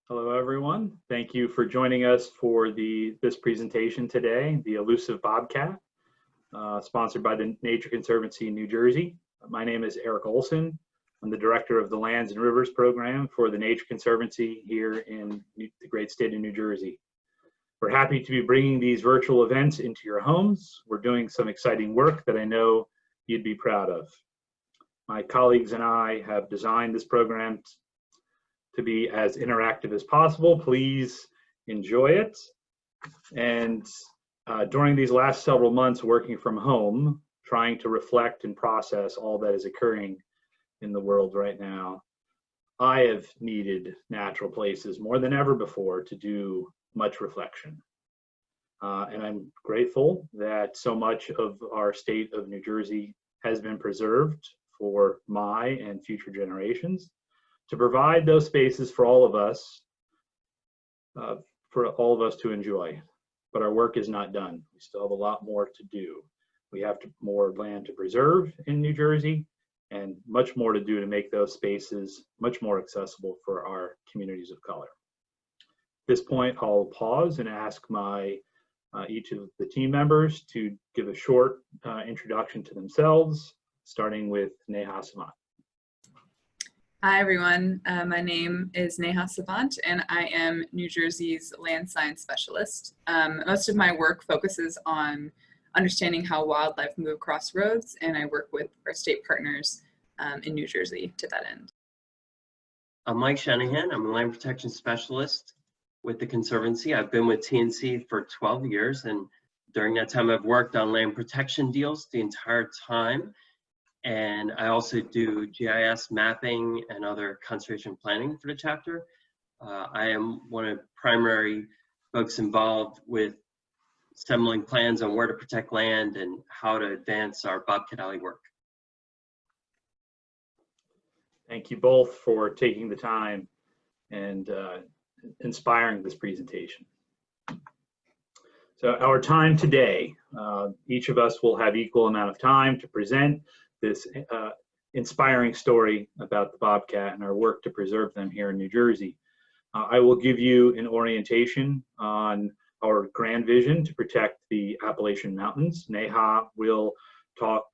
Hello, everyone. Thank you for joining us for this presentation today, the Elusive Bobcat, sponsored by the Nature Conservancy in New Jersey. My name is Eric Olsen. I'm the director of the Lands and Rivers program for the Nature Conservancy here in the great state of New Jersey. We're happy to be bringing these virtual events into your homes. We're doing some exciting work that I know you'd be proud of. My colleagues and I have designed this program to be as interactive as possible. Please enjoy it. And during these last several months working from home, trying to reflect and process all that is occurring in the world right now, I have needed natural places more than ever before to do much reflection. And I'm grateful that so much of our state of New Jersey has been preserved for my and future generations, to provide those spaces for all of us to enjoy. But our work is not done. We still have a lot more to do. We have more land to preserve in New Jersey, and much more to do to make those spaces much more accessible for our communities of color. At this point, I'll pause and ask each of the team members to give a short introduction to themselves, starting with Neha Savant. Hi everyone, my name is Neha Savant and I am New Jersey's land science specialist. Most of my work focuses on understanding how wildlife move across roads, and I work with our state partners in New Jersey to that end. I'm Mike Shanahan. I'm a land protection specialist with the Conservancy. I've been with TNC for 12 years, and during that time I've worked on land protection deals the entire time. And I also do GIS mapping and other conservation planning for the chapter. I am one of the primary folks involved with assembling plans on where to protect land and how to advance our Bobcat Alley work. Thank you both for taking the time and inspiring this presentation. So our time today, each of us will have equal amount of time to present this inspiring story about the bobcat and our work to preserve them here in New Jersey. I will give you an orientation on our grand vision to protect the Appalachian Mountains. Neha will talk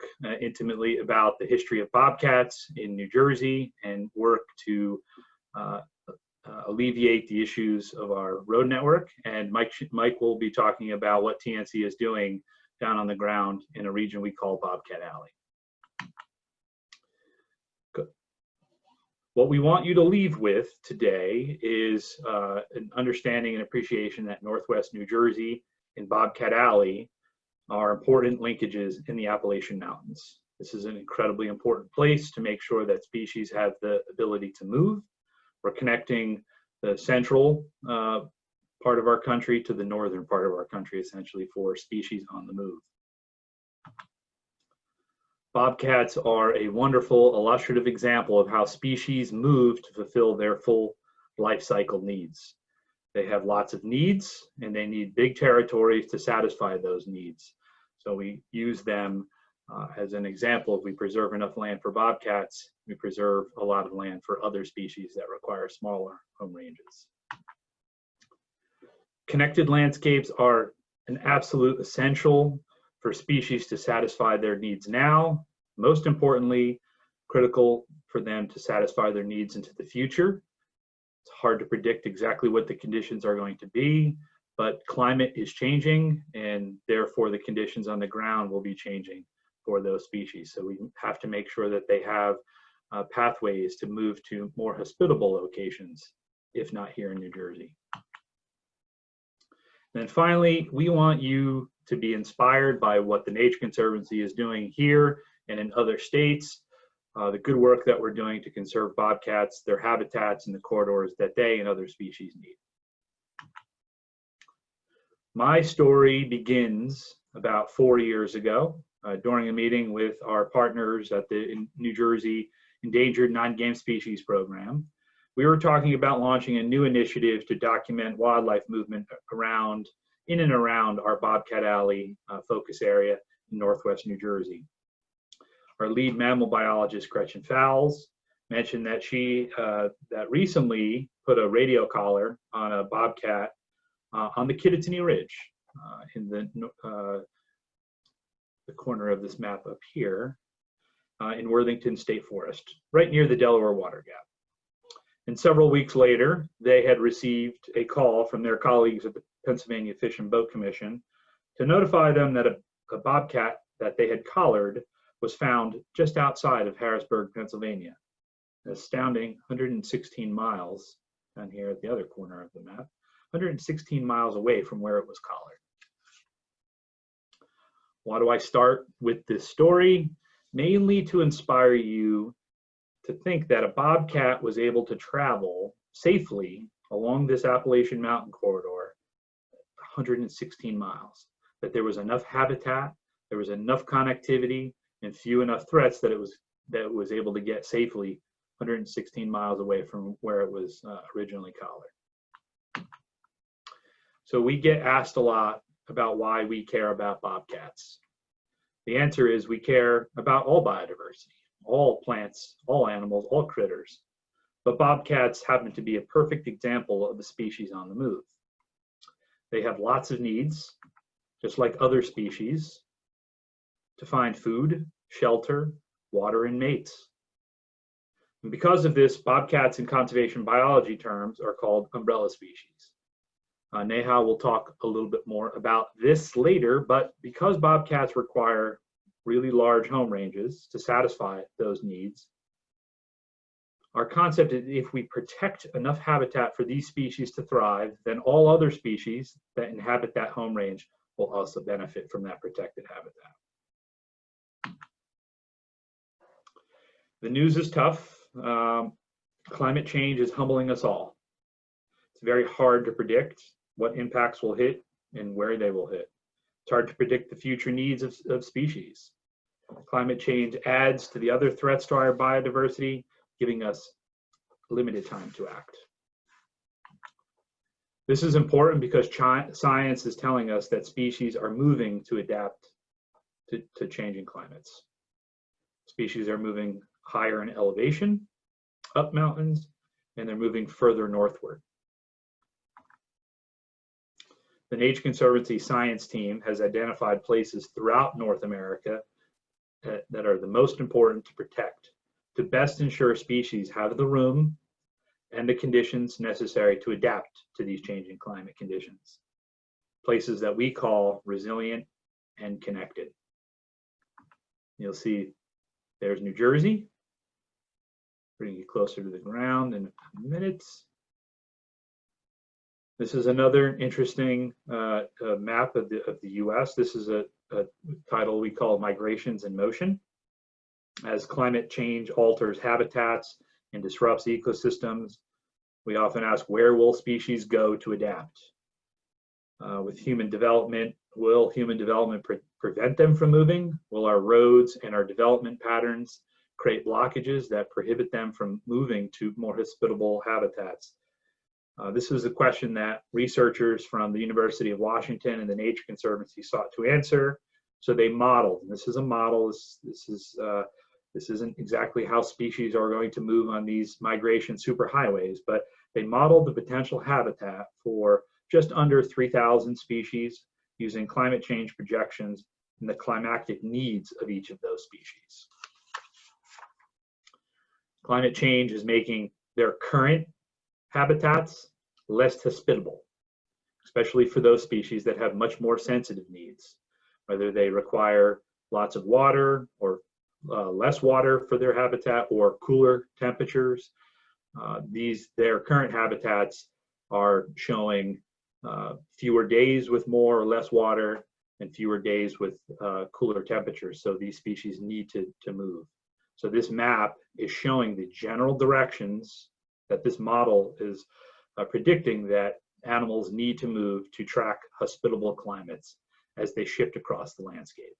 intimately about the history of bobcats in New Jersey and work to alleviate the issues of our road network. And Mike will be talking about what TNC is doing down on the ground in a region we call Bobcat Alley. What we want you to leave with today is an understanding and appreciation that Northwest New Jersey and Bobcat Alley are important linkages in the Appalachian Mountains. This is an incredibly important place to make sure that species have the ability to move. We're connecting the central part of our country to the northern part of our country, essentially, for species on the move. Bobcats are a wonderful illustrative example of how species move to fulfill their full life cycle needs. They have lots of needs, and they need big territories to satisfy those needs. So we use them as an example. If we preserve enough land for bobcats, we preserve a lot of land for other species that require smaller home ranges. Connected landscapes are an absolute essential for species to satisfy their needs now. Most importantly, critical for them to satisfy their needs into the future. It's hard to predict exactly what the conditions are going to be, but climate is changing, and therefore the conditions on the ground will be changing for those species. So we have to make sure that they have pathways to move to more hospitable locations, if not here in New Jersey. And then finally, we want you to be inspired by what the Nature Conservancy is doing here and in other states, the good work that we're doing to conserve bobcats, their habitats, and the corridors that they and other species need. My story begins about 4 years ago during a meeting with our partners at the New Jersey Endangered Non-Game Species Program. We were talking about launching a new initiative to document wildlife movement in and around our Bobcat Alley focus area in Northwest New Jersey. Our lead mammal biologist, Gretchen Fowles, mentioned that she that recently put a radio collar on a bobcat on the Kittatinny Ridge in the corner of this map up here in Worthington State Forest, right near the Delaware Water Gap. And several weeks later, they had received a call from their colleagues at the Pennsylvania Fish and Boat Commission to notify them that a bobcat that they had collared was found just outside of Harrisburg, Pennsylvania. An astounding 116 miles down here at the other corner of the map, 116 miles away from where it was collared. Why do I start with this story? Mainly to inspire you to think that a bobcat was able to travel safely along this Appalachian Mountain corridor 116 miles, that there was enough habitat, there was enough connectivity, and few enough threats that it was able to get safely 116 miles away from where it was originally collared. So we get asked a lot about why we care about bobcats. The answer is we care about all biodiversity, all plants, all animals, all critters. But bobcats happen to be a perfect example of a species on the move. They have lots of needs, just like other species, to find food, shelter, water, and mates. And because of this, bobcats in conservation biology terms are called umbrella species. Neha will talk a little bit more about this later, but because bobcats require really large home ranges to satisfy those needs, our concept is if we protect enough habitat for these species to thrive, then all other species that inhabit that home range will also benefit from that protected habitat. The news is tough. Climate change is humbling us all. It's very hard to predict what impacts will hit and where they will hit. It's hard to predict the future needs of species. Climate change adds to the other threats to our biodiversity, giving us limited time to act. This is important because science is telling us that species are moving to adapt to changing climates. Species are moving higher in elevation, up mountains, and they're moving further northward. The Nature Conservancy science team has identified places throughout North America that are the most important to protect, to best ensure species have the room and the conditions necessary to adapt to these changing climate conditions. Places that we call resilient and connected. You'll see there's New Jersey. Bring you closer to the ground in a few minutes. This is another interesting map of the US. This is a title we call Migrations in Motion. As climate change alters habitats and disrupts ecosystems, we often ask, where will species go to adapt? With human development, will human development prevent them from moving? Will our roads and our development patterns create blockages that prohibit them from moving to more hospitable habitats? This is a question that researchers from the University of Washington and the Nature Conservancy sought to answer. So they modeled, and this is a model, this isn't exactly how species are going to move on these migration superhighways, but they modeled the potential habitat for just under 3,000 species using climate change projections and the climatic needs of each of those species. Climate change is making their current habitats less hospitable, especially for those species that have much more sensitive needs, whether they require lots of water or less water for their habitat or cooler temperatures. Their current habitats are showing fewer days with more or less water and fewer days with cooler temperatures. So these species need to move. So this map is showing the general directions that this model is predicting that animals need to move to track hospitable climates as they shift across the landscape.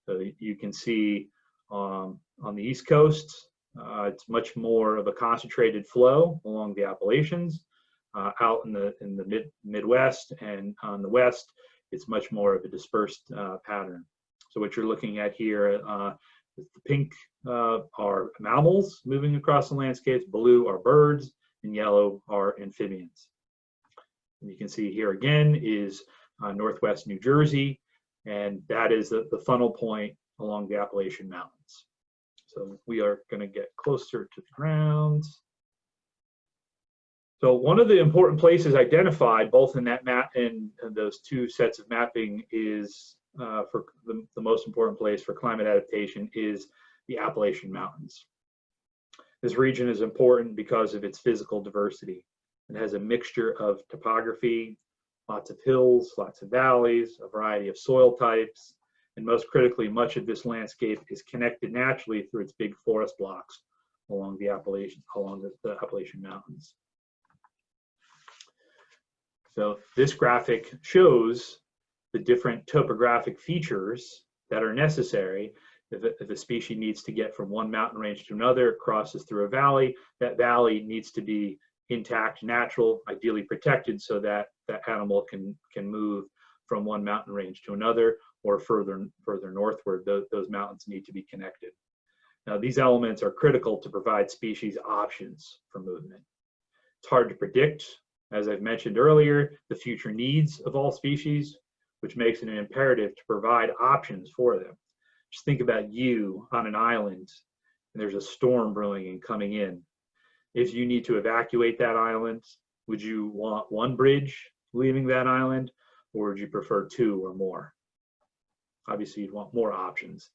So you can see on the East Coast, it's much more of a concentrated flow along the Appalachians. Out in the Midwest and on the West, it's much more of a dispersed pattern. So what you're looking at here, The pink are mammals moving across the landscapes, blue are birds, and yellow are amphibians. And you can see here again is northwest New Jersey, and that is the funnel point along the Appalachian Mountains. So we are going to get closer to the ground. So one of the important places identified both in that map and those two sets of mapping is for the most important place for climate adaptation is the Appalachian Mountains. This region is important because of its physical diversity. It has a mixture of topography, lots of hills, lots of valleys, a variety of soil types, and most critically, much of this landscape is connected naturally through its big forest blocks along the Appalachian Mountains. So this graphic shows the different topographic features that are necessary if a species needs to get from one mountain range to another, crosses through a valley. That valley needs to be intact, natural, ideally protected, so that that animal can move from one mountain range to another, or further northward. Those mountains need to be connected. Now, these elements are critical to provide species options for movement. It's hard to predict, as I've mentioned earlier, the future needs of all species, which makes it an imperative to provide options for them. Just think about you on an island, and there's a storm brewing and coming in. If you need to evacuate that island, would you want one bridge leaving that island, or would you prefer two or more? Obviously, you'd want more options.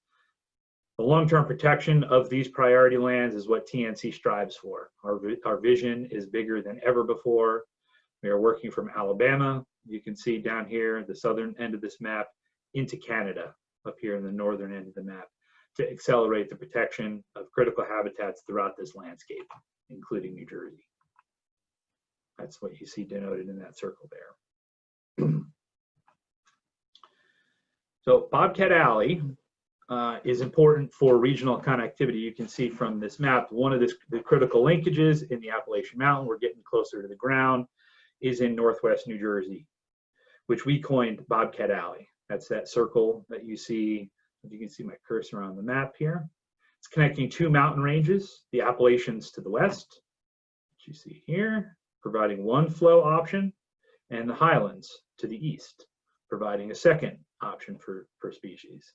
The long-term protection of these priority lands is what TNC strives for. Our vision is bigger than ever before. We are working from Alabama, you can see down here, the southern end of this map, into Canada, up here in the northern end of the map, to accelerate the protection of critical habitats throughout this landscape, including New Jersey. That's what you see denoted in that circle there. So Bobcat Alley is important for regional connectivity. You can see from this map, one of the critical linkages in the Appalachian Mountain, we're getting closer to the ground, is in northwest New Jersey, which we coined Bobcat Alley. That's that circle that you see. You can see my cursor on the map here. It's connecting two mountain ranges, the Appalachians to the west, which you see here, providing one flow option, and the Highlands to the east, providing a second option for species.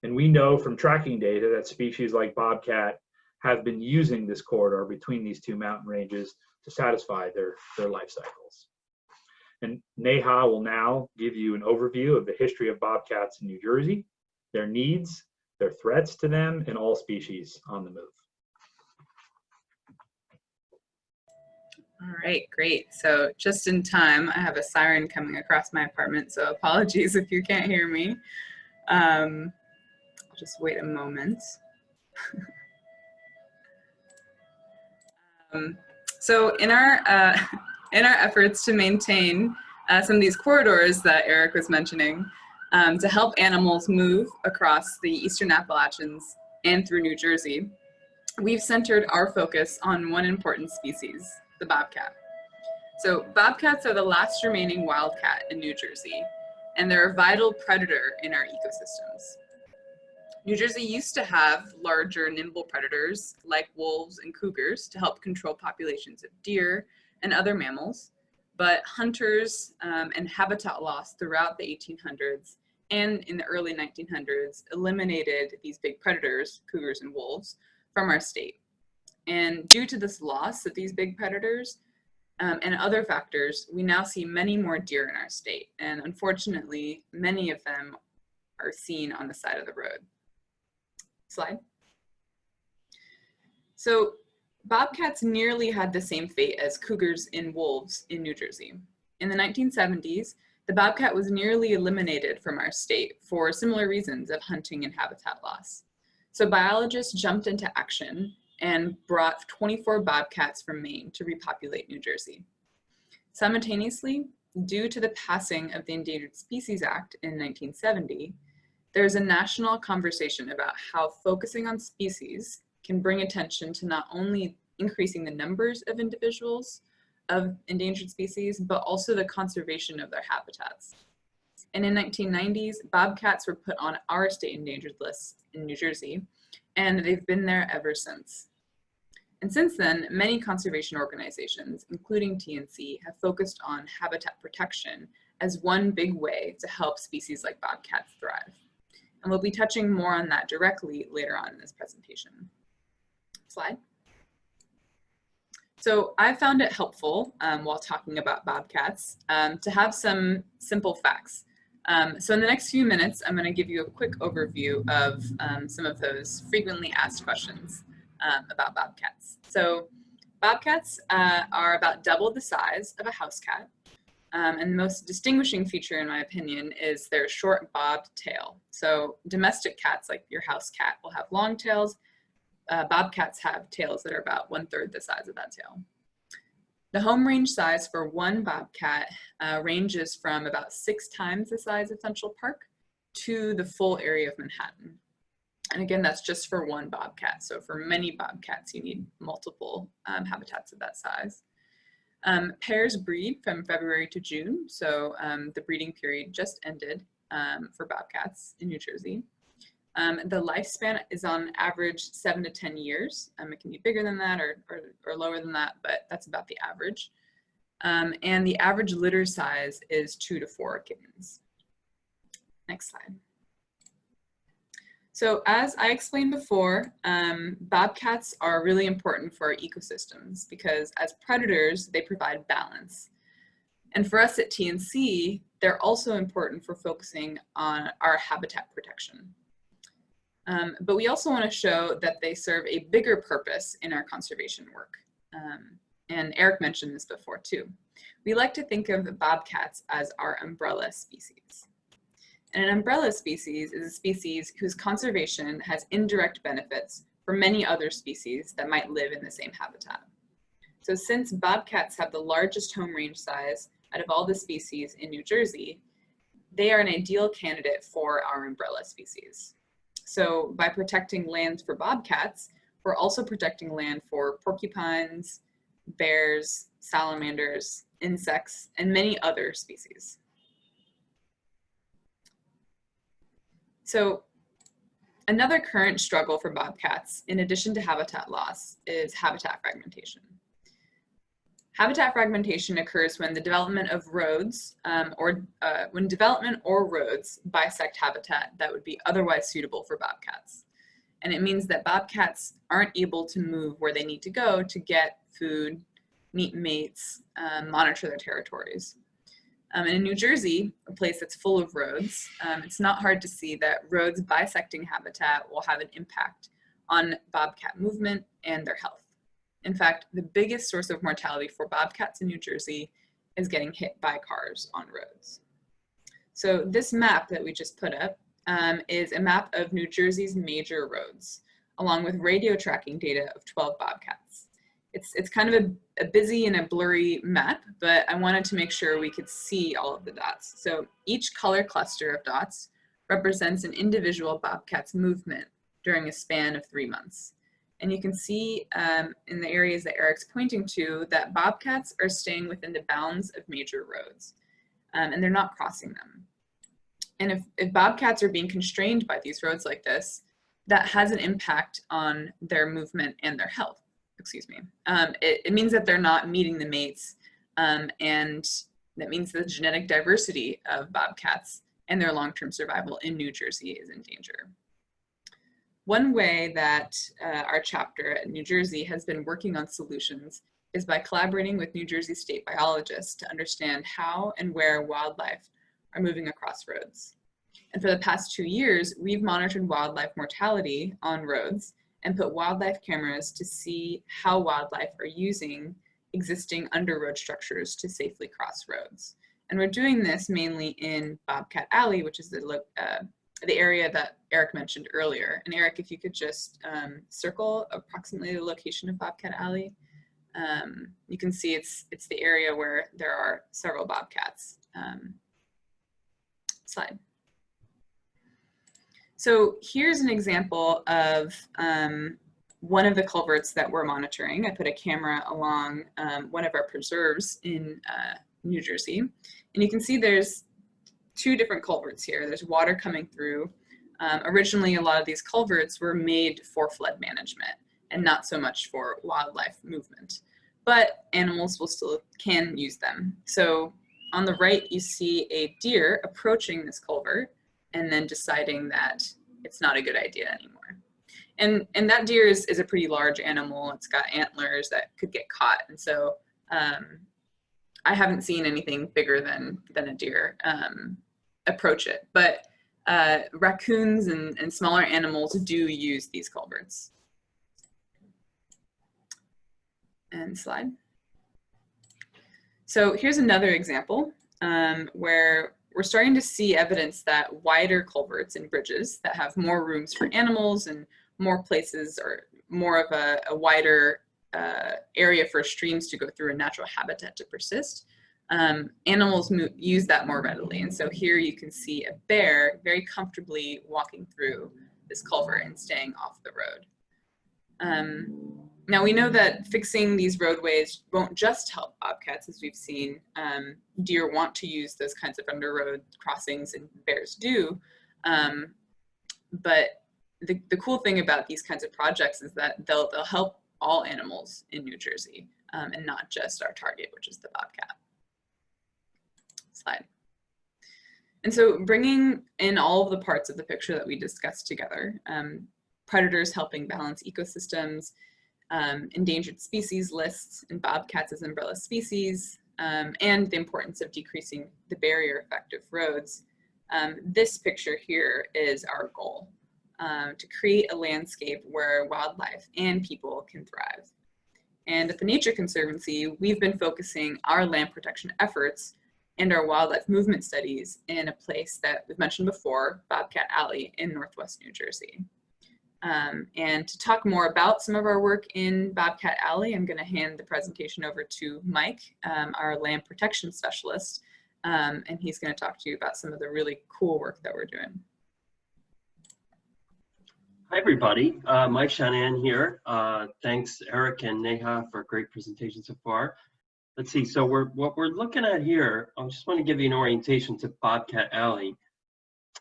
And we know from tracking data that species like bobcat have been using this corridor between these two mountain ranges to satisfy their life cycles. And Neha will now give you an overview of the history of bobcats in New Jersey, their needs, their threats to them, and all species on the move. All right, great. So just in time, I have a siren coming across my apartment, so apologies if you can't hear me. I'll just wait a moment. So in our efforts to maintain some of these corridors that Eric was mentioning, to help animals move across the Eastern Appalachians and through New Jersey, we've centered our focus on one important species, the bobcat. So bobcats are the last remaining wildcat in New Jersey, and they're a vital predator in our ecosystems. New Jersey used to have larger, nimble predators like wolves and cougars to help control populations of deer and other mammals, but hunters and habitat loss throughout the 1800s and in the early 1900s eliminated these big predators, cougars and wolves, from our state. And due to this loss of these big predators and other factors, we now see many more deer in our state. And unfortunately, many of them are seen on the side of the road. Slide. So bobcats nearly had the same fate as cougars and wolves in New Jersey. In the 1970s, the bobcat was nearly eliminated from our state for similar reasons of hunting and habitat loss. So biologists jumped into action and brought 24 bobcats from Maine to repopulate New Jersey. Simultaneously, due to the passing of the Endangered Species Act in 1970, there's a national conversation about how focusing on species can bring attention to not only increasing the numbers of individuals of endangered species, but also the conservation of their habitats. And in 1990s, bobcats were put on our state endangered list in New Jersey, and they've been there ever since. And since then, many conservation organizations, including TNC, have focused on habitat protection as one big way to help species like bobcats thrive. And we'll be touching more on that directly later on in this presentation. Slide. So I found it helpful while talking about bobcats to have some simple facts. So in the next few minutes, I'm going to give you a quick overview of some of those frequently asked questions about bobcats. So bobcats are about double the size of a house cat. And the most distinguishing feature, in my opinion, is their short bobbed tail. So domestic cats, like your house cat, will have long tails. Bobcats have tails that are about 1/3 the size of that tail. The home range size for one bobcat ranges from about 6 times the size of Central Park to the full area of Manhattan. And again, that's just for one bobcat. So for many bobcats, you need multiple habitats of that size. Pairs breed from February to June. So the breeding period just ended for bobcats in New Jersey. The lifespan is on average 7 to 10 years. It can be bigger than that or lower than that, but that's about the average. And the average litter size is 2 to 4 kittens. Next slide. So as I explained before, bobcats are really important for our ecosystems because as predators, they provide balance. And for us at TNC, they're also important for focusing on our habitat protection. But we also want to show that they serve a bigger purpose in our conservation work. And Eric mentioned this before too. We like to think of bobcats as our umbrella species. And an umbrella species is a species whose conservation has indirect benefits for many other species that might live in the same habitat. So since bobcats have the largest home range size out of all the species in New Jersey, they are an ideal candidate for our umbrella species. So by protecting land for bobcats, we're also protecting land for porcupines, bears, salamanders, insects, and many other species. So another current struggle for bobcats, in addition to habitat loss, is habitat fragmentation. Habitat fragmentation occurs when the development of roads when development or roads bisect habitat that would be otherwise suitable for bobcats. And it means that bobcats aren't able to move where they need to go to get food, meet mates, monitor their territories. And in New Jersey, a place that's full of roads, it's not hard to see that roads bisecting habitat will have an impact on bobcat movement and their health. In fact, the biggest source of mortality for bobcats in New Jersey is getting hit by cars on roads. So this map that we just put up is a map of New Jersey's major roads, along with radio tracking data of 12 bobcats. It's kind of a busy and a blurry map, but I wanted to make sure we could see all of the dots. So each color cluster of dots represents an individual bobcat's movement during a span of 3 months. And you can see in the areas that Eric's pointing to that bobcats are staying within the bounds of major roads, and they're not crossing them. And if bobcats are being constrained by these roads like this, that has an impact on their movement and their health. Excuse me. It means that they're not meeting the mates, and that means the genetic diversity of bobcats and their long-term survival in New Jersey is in danger. One way that our chapter at New Jersey has been working on solutions is by collaborating with New Jersey state biologists to understand how and where wildlife are moving across roads. And for the past 2 years, we've monitored wildlife mortality on roads and put wildlife cameras to see how wildlife are using existing under-road structures to safely cross roads. And we're doing this mainly in Bobcat Alley, which is the area that Eric mentioned earlier. And Eric, if you could just circle approximately the location of Bobcat Alley, you can see it's the area where there are several bobcats. Slide. So here's an example of one of the culverts that we're monitoring. I put a camera along one of our preserves in New Jersey, and you can see there's 2 different culverts here. There's water coming through Originally, a lot of these culverts were made for flood management and not so much for wildlife movement, but animals can use them. So on the right, you see a deer approaching this culvert and then deciding that it's not a good idea anymore. And that deer is a pretty large animal. It's got antlers that could get caught. And so I haven't seen anything bigger than a deer approach it. But raccoons and smaller animals do use these culverts. And slide. So here's another example where we're starting to see evidence that wider culverts and bridges that have more rooms for animals and more places or more of a wider area for streams to go through a natural habitat to persist, animals use that more readily. And so here you can see a bear very comfortably walking through this culvert and staying off the road. Now we know that fixing these roadways won't just help bobcats, as we've seen. Deer want to use those kinds of underroad crossings, and bears do. But the cool thing about these kinds of projects is that they'll help all animals in New Jersey, and not just our target, which is the bobcat. Slide. And so bringing in all of the parts of the picture that we discussed together, predators helping balance ecosystems, endangered species lists and bobcats as umbrella species, and the importance of decreasing the barrier effect of roads. This picture here is our goal, to create a landscape where wildlife and people can thrive. And at the Nature Conservancy, we've been focusing our land protection efforts and our wildlife movement studies in a place that we've mentioned before, Bobcat Alley in Northwest New Jersey. And to talk more about some of our work in Bobcat Alley, I'm going to hand the presentation over to Mike, our land protection specialist, and he's going to talk to you about some of the really cool work that we're doing. Hi, everybody. Mike Shanahan here. Thanks, Eric and Neha, for a great presentation so far. Let's see. So what we're looking at here, I just want to give you an orientation to Bobcat Alley.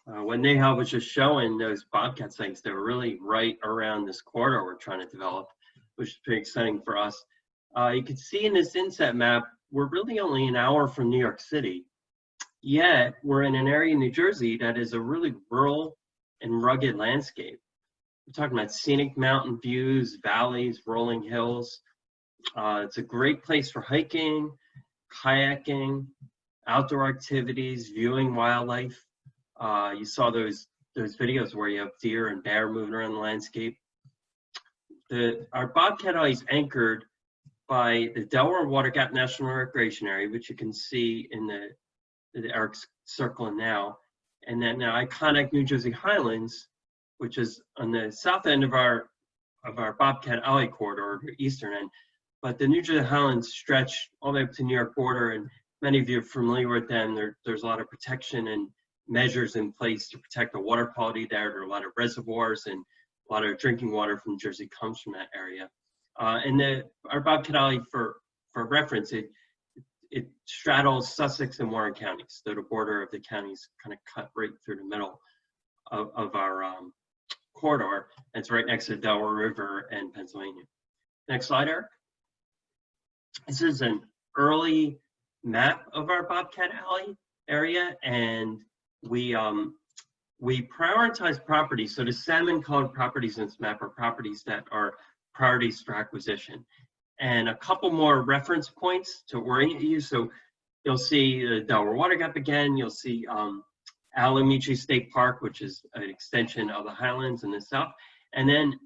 When Neha was just showing those bobcat sightings, they were really right around this corridor we're trying to develop, which is pretty exciting for us. You can see in this inset map, we're really only an hour from New York City. Yet, we're in an area in New Jersey that is a really rural and rugged landscape. We're talking about scenic mountain views, valleys, rolling hills. It's a great place for hiking, kayaking, outdoor activities, viewing wildlife. You saw those videos where you have deer and bear moving around the landscape. Our Bobcat Alley is anchored by the Delaware Water Gap National Recreation Area, which you can see in the Eric's circling now, and then the iconic New Jersey Highlands, which is on the south end of our Bobcat Alley corridor, eastern end. But the New Jersey Highlands stretch all the way up to New York border, and many of you are familiar with them. There's a lot of protection and measures in place to protect the water quality there. There are a lot of reservoirs, and a lot of drinking water from Jersey comes from that area. And our Bobcat Alley, for reference, it straddles Sussex and Warren counties. So the border of the counties kind of cut right through the middle of our corridor. And it's right next to the Delaware River and Pennsylvania. Next slide, Eric. This is an early map of our Bobcat Alley area, and we prioritize properties. So the salmon-colored properties in this map are properties that are priorities for acquisition. And a couple more reference points to orient you. So you'll see the Delaware Water Gap again. You'll see Alameda State Park, which is an extension of the Highlands in the south. And then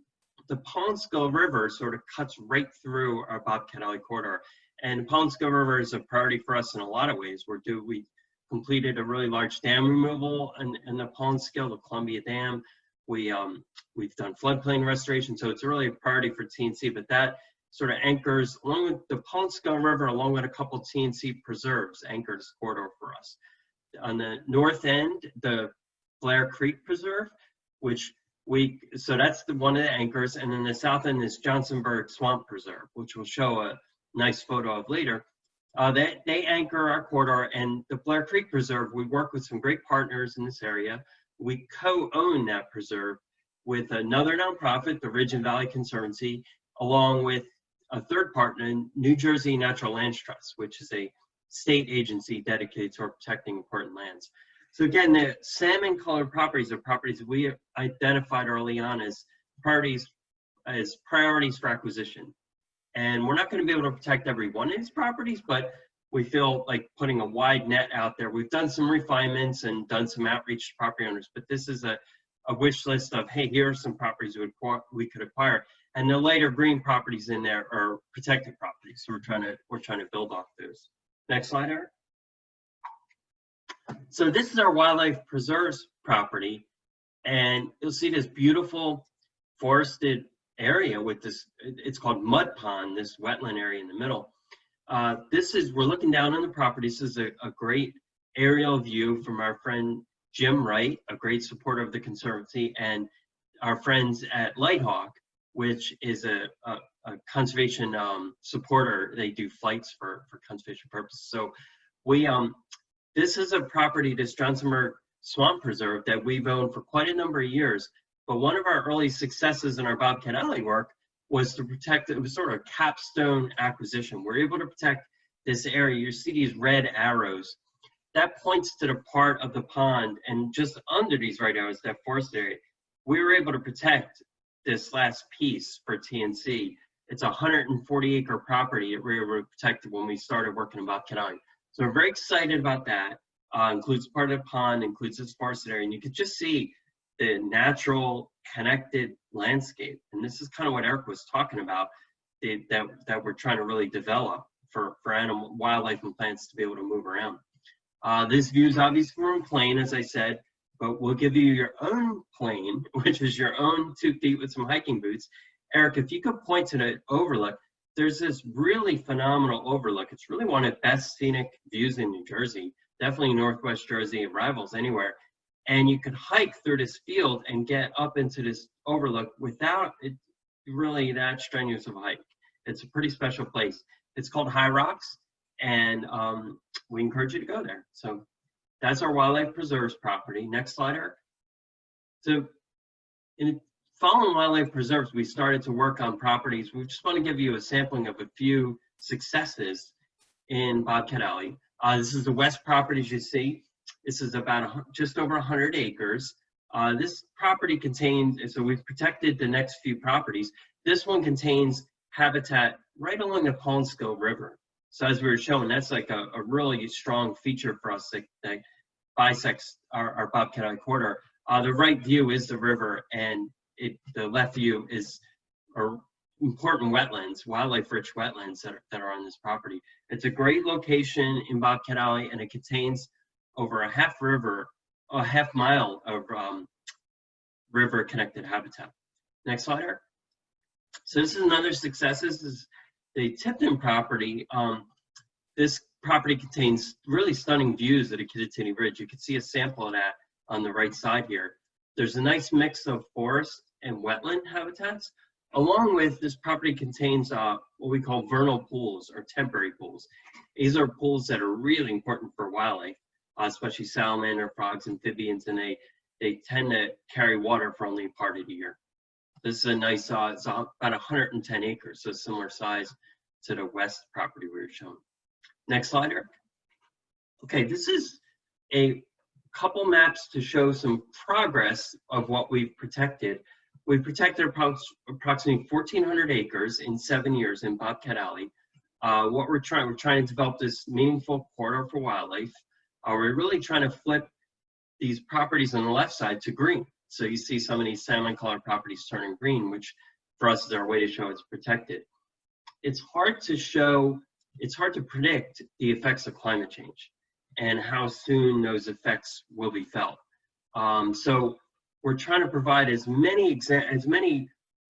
the Pawnskill River sort of cuts right through our Bobcat Alley corridor. And the Pawnskill River is a priority for us in a lot of ways. We completed a really large dam removal in the Pawnskill, the Columbia Dam. We've done floodplain restoration, so it's really a priority for TNC, but that sort of anchors, along with the Pawnskill River, along with a couple TNC preserves, anchor this corridor for us. On the north end, the Blair Creek Preserve, so that's one of the anchors, and then the south end is Johnsonburg Swamp Preserve, which we'll show a nice photo of later. They anchor our corridor, and the Blair Creek Preserve, we work with some great partners in this area. we co-own that preserve with another nonprofit, the Ridge and Valley Conservancy, along with a third partner, New Jersey Natural Lands Trust, which is a state agency dedicated to protecting important lands. So again, the salmon colored properties are properties we identified early on as priorities for acquisition. And we're not going to be able to protect every one of these properties, but we feel like putting a wide net out there. We've done some refinements and done some outreach to property owners, but this is a wish list of, hey, here are some properties we could acquire. And the lighter green properties in there are protected properties. So we're trying to build off those. Next slide, Eric. So this is our wildlife preserves property, and you'll see this beautiful forested area with this, it's called Mud Pond, this wetland area in the middle. We're looking down on the property. This is a great aerial view from our friend Jim Wright, a great supporter of the Conservancy, and our friends at Lighthawk, which is a conservation supporter. They do flights for conservation purposes. So this is a property, this Johnsonburg Swamp Preserve, that we've owned for quite a number of years. But one of our early successes in our Bobcat Alley work was to protect, it was sort of a capstone acquisition. We're able to protect this area. You see these red arrows. That points to the part of the pond, and just under these red arrows, that forest area, we were able to protect this last piece for TNC. It's a 140-acre property that we were protected when we started working in Bobcat Alley. So we're very excited about that. Includes part of the pond, includes this forested area, and you could just see the natural connected landscape. And this is kind of what Eric was talking about, that we're trying to really develop for animal, wildlife, and plants to be able to move around. This view is obviously from a plane, as I said, but we'll give you your own plane, which is your own 2 feet with some hiking boots. Eric, if you could point to the overlook, there's this really phenomenal overlook. It's really one of the best scenic views in New Jersey, definitely Northwest Jersey, and rivals anywhere. And you could hike through this field and get up into this overlook without it really that strenuous of a hike. It's a pretty special place. It's called High Rocks, and we encourage you to go there. So that's our wildlife preserves property. Next slide, Eric. So in following wildlife preserves, we started to work on properties. We just want to give you a sampling of a few successes in Bobcat Alley. This is the west property, as you see. This is about just over 100 acres. This property contains, so we've protected the next few properties. This one contains habitat right along the Pawnskill River. So as we were showing, that's like a really strong feature for us that bisects our Bobcat Alley corridor. The right view is the river, and the left view is important wetlands, wildlife-rich wetlands that are on this property. It's a great location in Bobcat Alley, and it contains over a half mile of river-connected habitat. Next slide, Eric. So this is another success. This is the Tipton property. This property contains really stunning views of the Kittatinny Ridge. You can see a sample of that on the right side here. There's a nice mix of forest and wetland habitats. Along with this property contains what we call vernal pools or temporary pools. These are pools that are really important for wildlife, especially salamander, frogs, amphibians, and they tend to carry water for only part of the year. This is a nice, it's about 110 acres, so similar size to the west property we were showing. Next slide, Eric. Okay, this is a couple maps to show some progress of what we've protected. We've protected approximately 1,400 acres in 7 years in Bobcat Alley. What we're trying to develop this meaningful corridor for wildlife. We're really trying to flip these properties on the left side to green. So you see some of these salmon colored properties turning green, which for us is our way to show it's protected. It's hard to predict the effects of climate change and how soon those effects will be felt. So we're trying to provide as many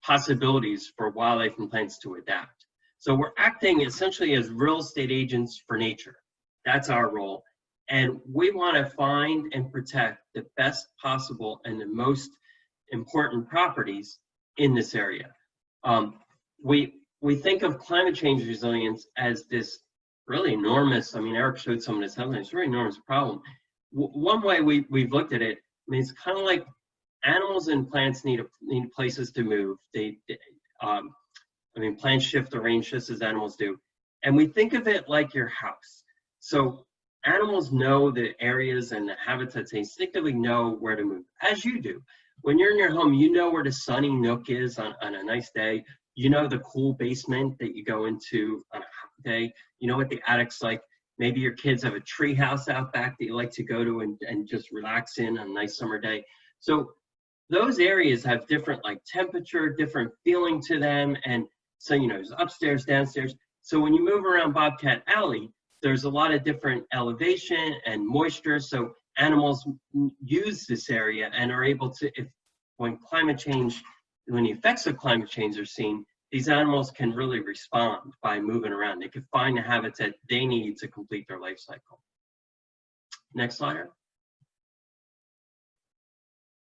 possibilities for wildlife and plants to adapt. So we're acting essentially as real estate agents for nature. That's our role. And we want to find and protect the best possible and the most important properties in this area. We think of climate change resilience as this really enormous, I mean, Eric showed some of this headlines, it's a really enormous problem. One way we've looked at it, mean, it's kind of like animals and plants need places to move. I mean, plants shift the range just as animals do. And we think of it like your house. So animals know the areas and the habitats, they instinctively know where to move, as you do. When you're in your home, you know where the sunny nook is on a nice day. You know the cool basement that you go into on a hot day. You know what the attic's like. Maybe your kids have a tree house out back that you like to go to and just relax in on a nice summer day. So those areas have different like temperature, different feeling to them. And so, you know, there's upstairs, downstairs. So when you move around Bobcat Alley, there's a lot of different elevation and moisture. So animals use this area and are able to, when the effects of climate change are seen, these animals can really respond by moving around. They can find the habitat they need to complete their life cycle. Next slide.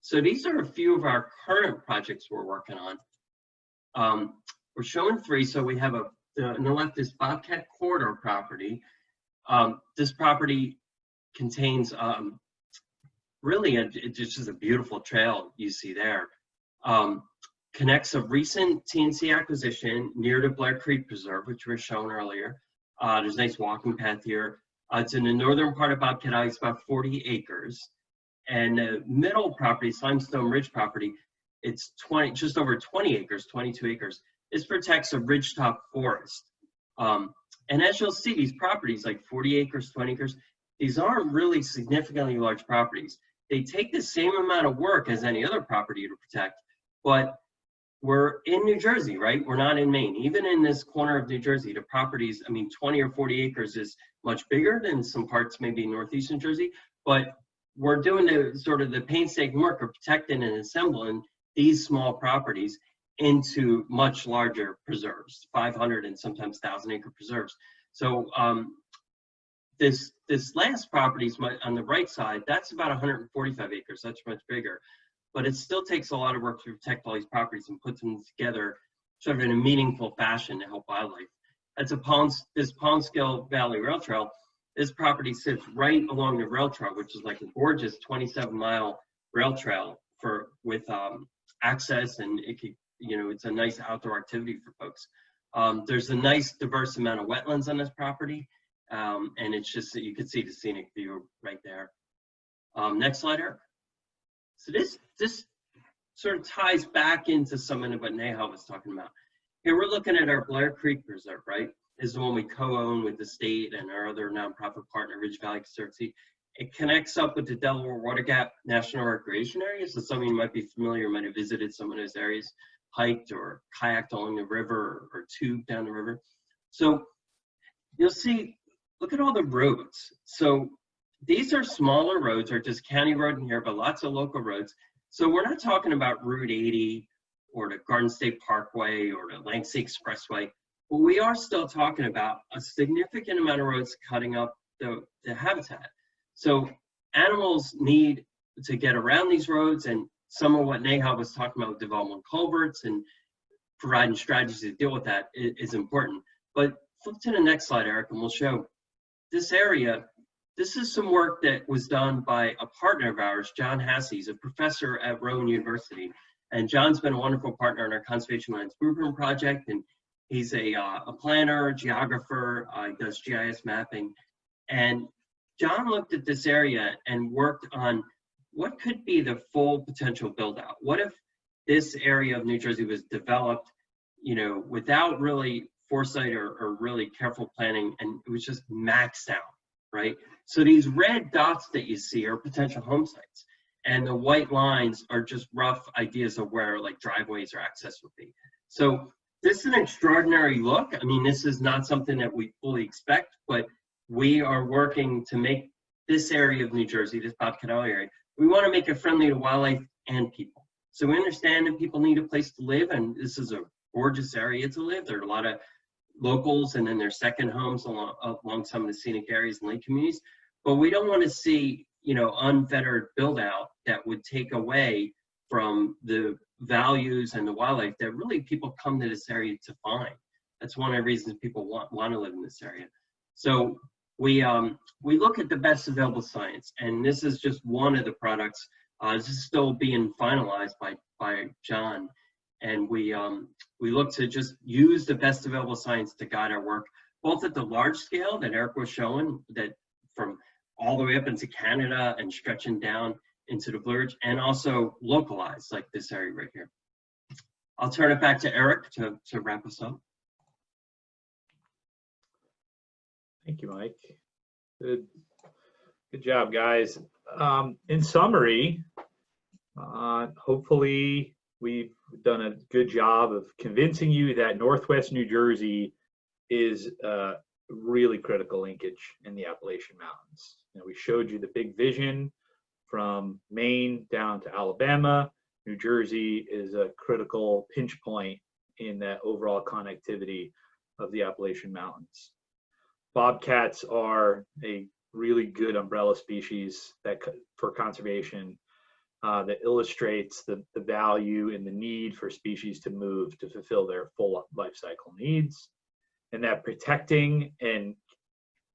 So these are a few of our current projects we're working on. We're showing 3. So we have on the left is Bobcat Corridor property. This property contains really it's just a beautiful trail you see there. Connects a recent TNC acquisition near to Blair Creek Preserve, which we were shown earlier. There's a nice walking path here. It's in the northern part of Bobcat Alley. It's about 40 acres. And the middle property, Limestone Ridge property, it's just over 20 acres, 22 acres. This protects a ridgetop forest. And as you'll see, these properties, like 40 acres, 20 acres, these aren't really significantly large properties. They take the same amount of work as any other property to protect, but we're in New Jersey, right? We're not in Maine. Even in this corner of New Jersey, the properties, I mean, 20 or 40 acres is much bigger than some parts maybe in northeastern Jersey, but we're doing the sort of the painstaking work of protecting and assembling these small properties into much larger preserves, 500 and sometimes 1,000 acre preserves. So this last property is on the right side, that's about 145 acres, that's much bigger. But it still takes a lot of work to protect all these properties and put them together sort of in a meaningful fashion to help wildlife. That's this Poundskill Valley Rail Trail. This property sits right along the rail trail, which is like a gorgeous 27-mile rail trail with access, and it could, you know, it's a nice outdoor activity for folks. There's a nice diverse amount of wetlands on this property, and it's just that you can see the scenic view right there. Next slide, Eric. So this sort of ties back into some of what Neha was talking about. Here we're looking at our Blair Creek Preserve, right? This is the one we co-own with the state and our other nonprofit partner, Ridge Valley Conservancy. It connects up with the Delaware Water Gap National Recreation Area. So some of you might be familiar, might have visited some of those areas, hiked or kayaked along the river or tubed down the river. So you'll see, look at all the roads. So these are smaller roads, or just county road in here, but lots of local roads. So we're not talking about Route 80 or the Garden State Parkway or the Langston Expressway, but we are still talking about a significant amount of roads cutting up the habitat. So animals need to get around these roads, and some of what Neha was talking about with development culverts and providing strategies to deal with that is important. But flip to the next slide, Eric, and we'll show this area. This is some work that was done by a partner of ours, John Hasse. He's a professor at Rowan University. And John's been a wonderful partner in our Conservation Lands Blueprint project. And he's a planner, geographer, he does GIS mapping. And John looked at this area and worked on what could be the full potential build out. What if this area of New Jersey was developed, you know, without really foresight or really careful planning, and it was just maxed out, right? So these red dots that you see are potential home sites, and the white lines are just rough ideas of where like driveways or access would be. So this is an extraordinary look. I mean, this is not something that we fully expect, but we are working to make this area of New Jersey, this Bobcat Alley area, we want to make it friendly to wildlife and people. So we understand that people need a place to live, and this is a gorgeous area to live. There are a lot of locals and then their second homes along some of the scenic areas and lake communities. But we don't want to see, you know, unfettered build out that would take away from the values and the wildlife that really people come to this area to find. That's one of the reasons people want to live in this area. So we look at the best available science, and this is just one of the products This is still being finalized by John, and we look to just use the best available science to guide our work, both at the large scale that Eric was showing, that from all the way up into Canada and stretching down into the Blue Ridge, and also localized like this area right here. I'll turn it back to Eric to wrap us up. Thank you, Mike. Good job, guys. In summary, hopefully we've done a good job of convincing you that Northwest New Jersey is a really critical linkage in the Appalachian Mountains. We showed you the big vision from Maine down to Alabama. New Jersey is a critical pinch point in that overall connectivity of the Appalachian Mountains. Bobcats are a really good umbrella species for conservation that illustrates the value and the need for species to move to fulfill their full life cycle needs, and that protecting and,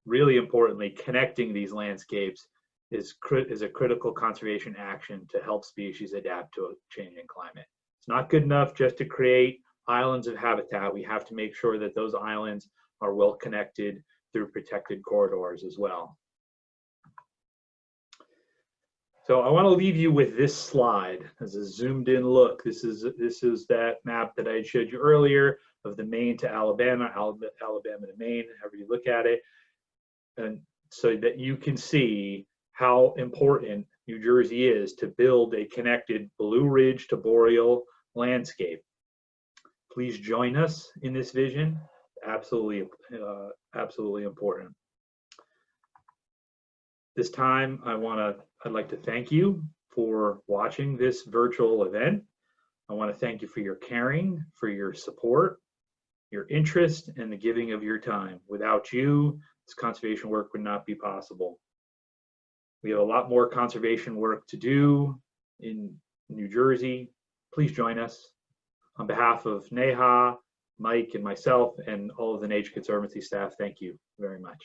really importantly, connecting these landscapes is a critical conservation action to help species adapt to a changing climate. It's not good enough just to create islands of habitat. We have to make sure that those islands are well connected through protected corridors as well. So I want to leave you with this slide as a zoomed in look. This is that map that I showed you earlier of the Maine to Alabama, Alabama to Maine, however you look at it, and so that you can see how important New Jersey is to build a connected Blue Ridge to Boreal landscape. Please join us in this vision. Absolutely important. This time, I'd like to thank you for watching this virtual event. I want to thank you for your caring, for your support, your interest, and the giving of your time. Without you, this conservation work would not be possible. We have a lot more conservation work to do in New Jersey. Please join us. On behalf of Neha, Mike, and myself, and all of the Nature Conservancy staff, thank you very much.